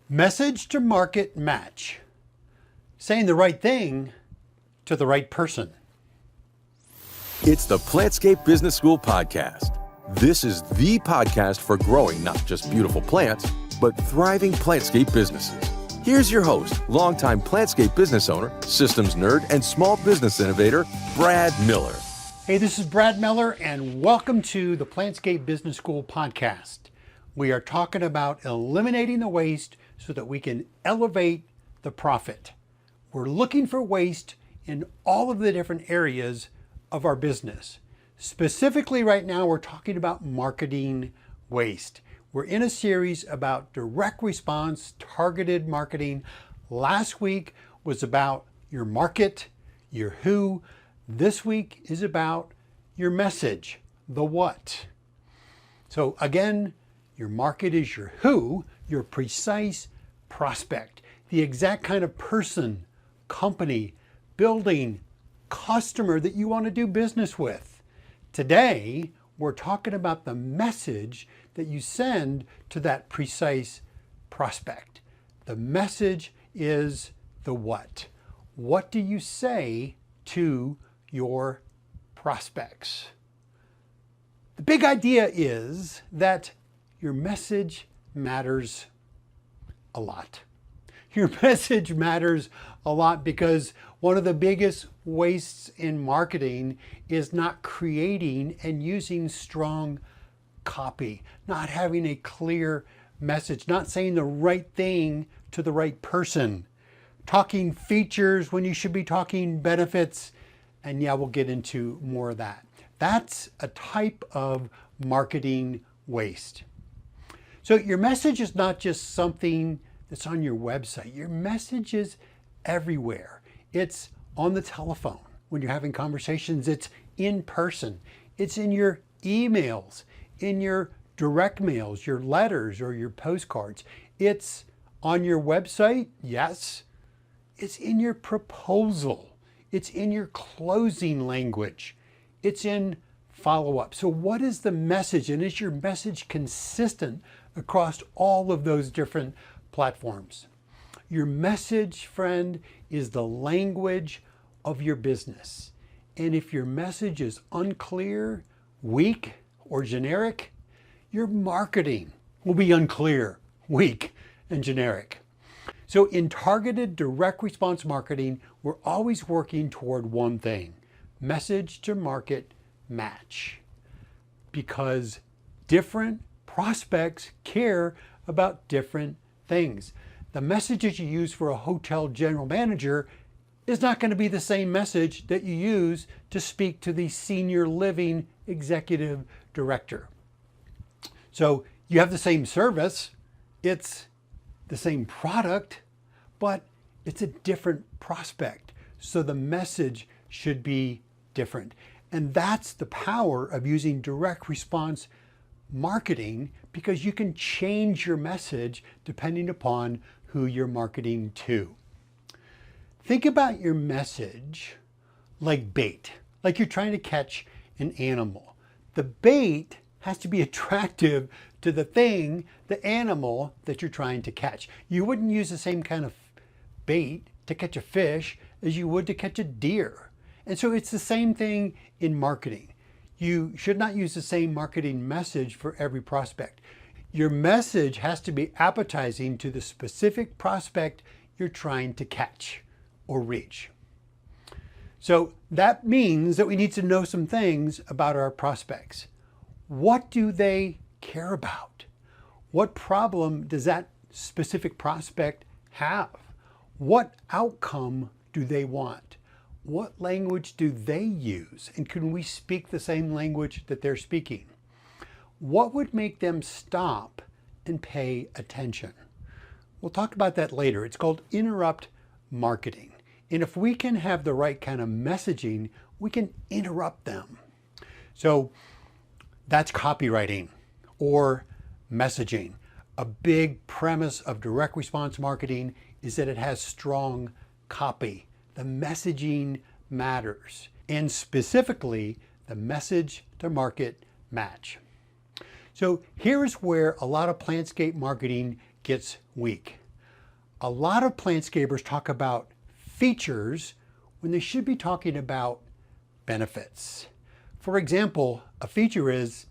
Message to market match. Saying the right thing to the right person. It's the Plantscape Business School podcast. This is the podcast for growing not just beautiful plants, but thriving plantscape businesses. Here's your host, longtime Plantscape business owner, systems nerd, and small business innovator, Brad Miller. Hey, this is Brad Miller, and welcome to the Plantscape Business School podcast. We are talking about eliminating the waste so that we can elevate the profit. We're looking for waste in all of the different areas of our business. Specifically right now, we're talking about marketing waste. We're in a series about direct response, targeted marketing. Last week was about your market, your who. This week is about your message, the what. So again, your market is your who, your precise prospect, the exact kind of person, company, building, customer that you want to do business with. Today, we're talking about the message that you send to that precise prospect. The message is the what. What do you say to your prospects? The big idea is that your message matters a lot. Your message matters a lot because one of the biggest wastes in marketing is not creating and using strong copy, not having a clear message, not saying the right thing to the right person, talking features when you should be talking benefits. And yeah, we'll get into more of that. That's a type of marketing waste. So your message is not just something that's on your website. Your message is everywhere. It's on the telephone when you're having conversations. It's in person. It's in your emails, in your direct mails, your letters, or your postcards. It's on your website, yes. It's in your proposal. It's in your closing language. It's in follow-up. So what is the message? And is your message consistent across all of those different platforms? Your message, friend, is the language of your business. And if your message is unclear, weak, or generic, your marketing will be unclear, weak, and generic. So in targeted direct response marketing, we're always working toward one thing: message to market match. Because different prospects care about different things. The message that you use for a hotel general manager is not going to be the same message that you use to speak to the senior living executive director. So you have the same service, it's the same product, but it's a different prospect. So the message should be different. And that's the power of using direct response marketing, because you can change your message depending upon who you're marketing to. Think about your message like bait, like you're trying to catch an animal. The bait has to be attractive to the thing, the animal that you're trying to catch. You wouldn't use the same kind of bait to catch a fish as you would to catch a deer. And so it's the same thing in marketing. You should not use the same marketing message for every prospect. Your message has to be appetizing to the specific prospect you're trying to catch or reach. So that means that we need to know some things about our prospects. What do they care about? What problem does that specific prospect have? What outcome do they want? What language do they use? And can we speak the same language that they're speaking? What would make them stop and pay attention? We'll talk about that later. It's called interrupt marketing. And if we can have the right kind of messaging, we can interrupt them. So that's copywriting or messaging. A big premise of direct response marketing is that it has strong copy. The messaging matters, and specifically the message to market match. So here's where a lot of Plantscape marketing gets weak. A lot of plantscapers talk about features when they should be talking about benefits. For example, a feature is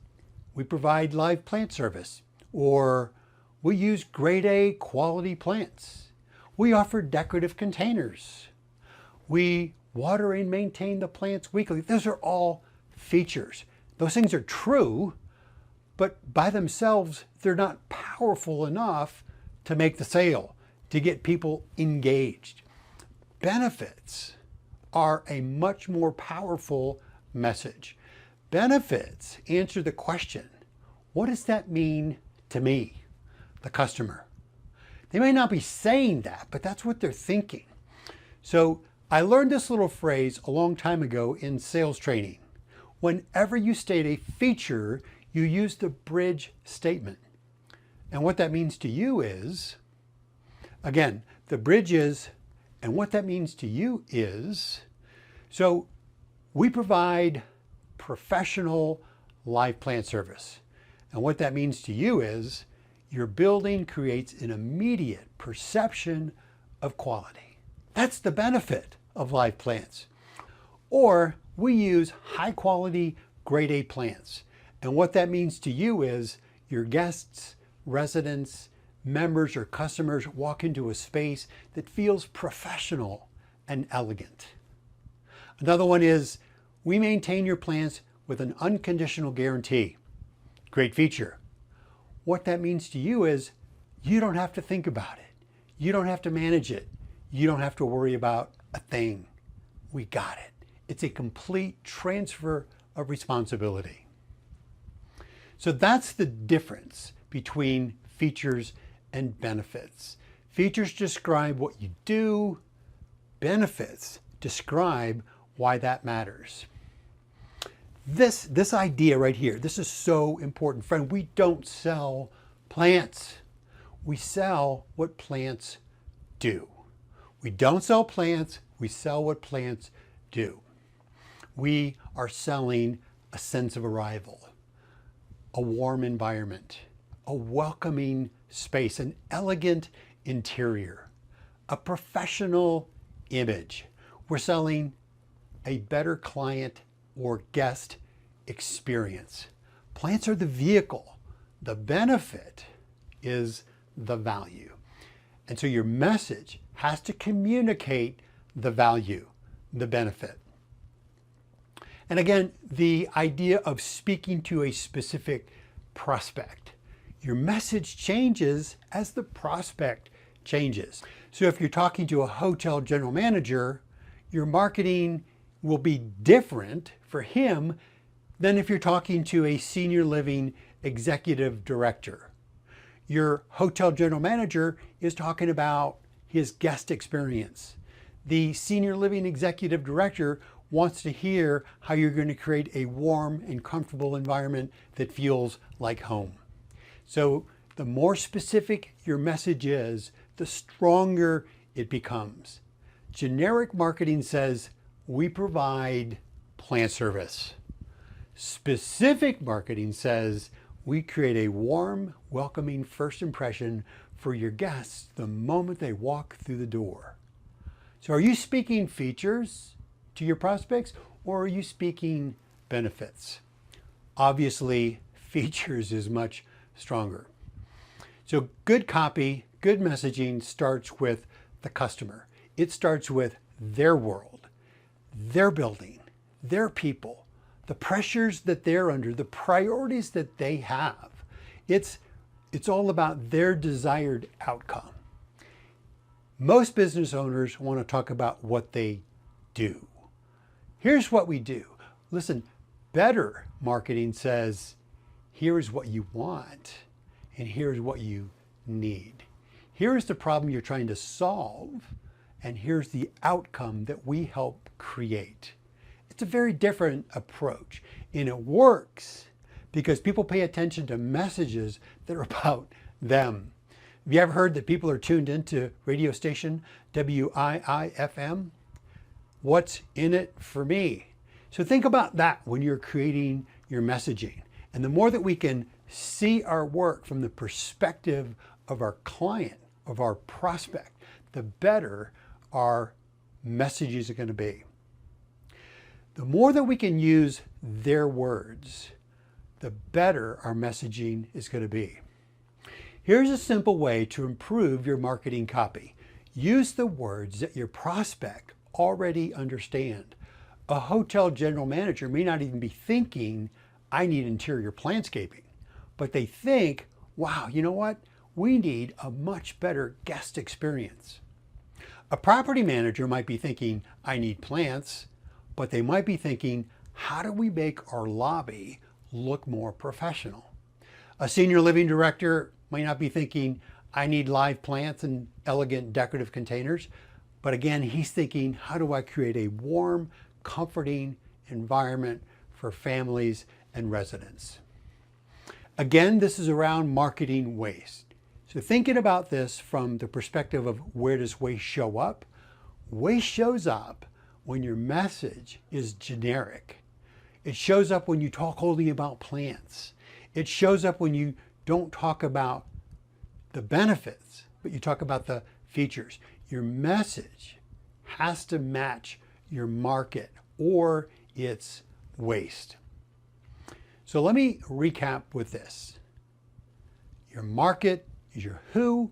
we provide live plant service, or we use grade A quality plants. We offer decorative containers. We water and maintain the plants weekly. Those are all features. Those things are true, but by themselves, they're not powerful enough to make the sale, to get people engaged. Benefits are a much more powerful message. Benefits answer the question, what does that mean to me, the customer? They may not be saying that, but that's what they're thinking. So I learned this little phrase a long time ago in sales training. Whenever you state a feature, you use the bridge statement. And what that means to you is, again, the bridge is, and what that means to you is, so we provide professional live plant service. And what that means to you is, your building creates an immediate perception of quality. That's the benefit of live plants. Or we use high quality grade A plants. And what that means to you is your guests, residents, members, or customers walk into a space that feels professional and elegant. Another one is we maintain your plants with an unconditional guarantee. Great feature. What that means to you is you don't have to think about it. You don't have to manage it. You don't have to worry about a thing. We got it. It's a complete transfer of responsibility. So that's the difference between features and benefits. Features describe what you do. Benefits describe why that matters. This idea right here, this is so important. Friend, we don't sell plants. We sell what plants do. We don't sell plants, we sell what plants do. We are selling a sense of arrival, a warm environment, a welcoming space, an elegant interior, a professional image. We're selling a better client or guest experience. Plants are the vehicle. The benefit is the value. And so your message has to communicate the value, the benefit. And again, the idea of speaking to a specific prospect. Your message changes as the prospect changes. So if you're talking to a hotel general manager, your marketing will be different for him than if you're talking to a senior living executive director. Your hotel general manager is talking about his guest experience. The senior living executive director wants to hear how you're going to create a warm and comfortable environment that feels like home. So the more specific your message is, the stronger it becomes. Generic marketing says, we provide plant service. Specific marketing says, we create a warm, welcoming first impression for your guests the moment they walk through the door. So are you speaking features to your prospects, or are you speaking benefits? Obviously, features is much stronger. So good copy, good messaging starts with the customer. It starts with their world, their building, their people, the pressures that they're under, the priorities that they have. It's all about their desired outcome. Most business owners want to talk about what they do. Here's what we do. Listen, better marketing says, here's what you want, and here's what you need. Here's the problem you're trying to solve, and here's the outcome that we help create. It's a very different approach, and it works because people pay attention to messages that are about them. Have you ever heard that people are tuned into radio station WIIFM? What's in it for me? So think about that when you're creating your messaging. And the more that we can see our work from the perspective of our client of our prospect, the better our messages are going to be. The more that we can use their words, the better our messaging is going to be. Here's a simple way to improve your marketing copy. Use the words that your prospect already understand. A hotel general manager may not even be thinking, I need interior plantscaping, but they think, wow, you know what? We need a much better guest experience. A property manager might be thinking, I need plants, but they might be thinking, how do we make our lobby look more professional? A senior living director might not be thinking, I need live plants and elegant decorative containers, but again, he's thinking, how do I create a warm, comforting environment for families and residents? Again, this is around marketing waste. So thinking about this from the perspective of where does waste show up? Waste shows up when your message is generic. It shows up when you talk only about plants. It shows up when you don't talk about the benefits, but you talk about the features. Your message has to match your market or it's waste. So let me recap with this. Your market is your who,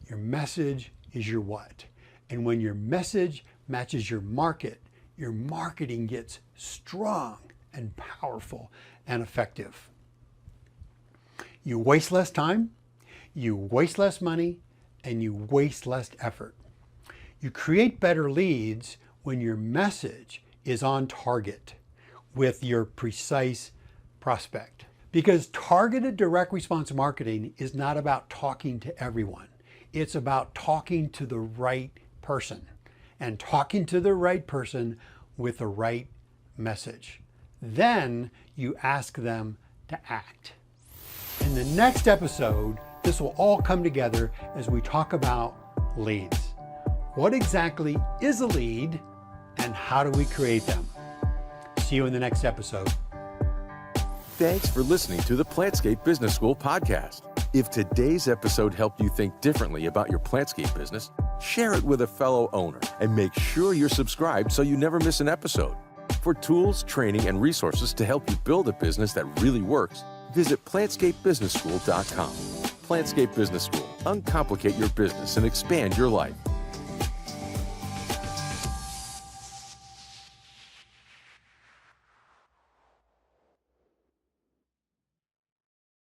your message is your what. And when your message matches your market, your marketing gets strong and powerful and effective. You waste less time, you waste less money, and you waste less effort. You create better leads when your message is on target with your precise prospect. Because targeted direct response marketing is not about talking to everyone. It's about talking to the right person and talking to the right person with the right message. Then you ask them to act. In the next episode, this will all come together as we talk about leads. What exactly is a lead and how do we create them? See you in the next episode. Thanks for listening to the Plantscape Business School podcast. If today's episode helped you think differently about your Plantscape business, share it with a fellow owner and make sure you're subscribed so you never miss an episode. For tools, training, and resources to help you build a business that really works, visit PlantscapeBusinessSchool.com. Plantscape Business School. Uncomplicate your business and expand your life.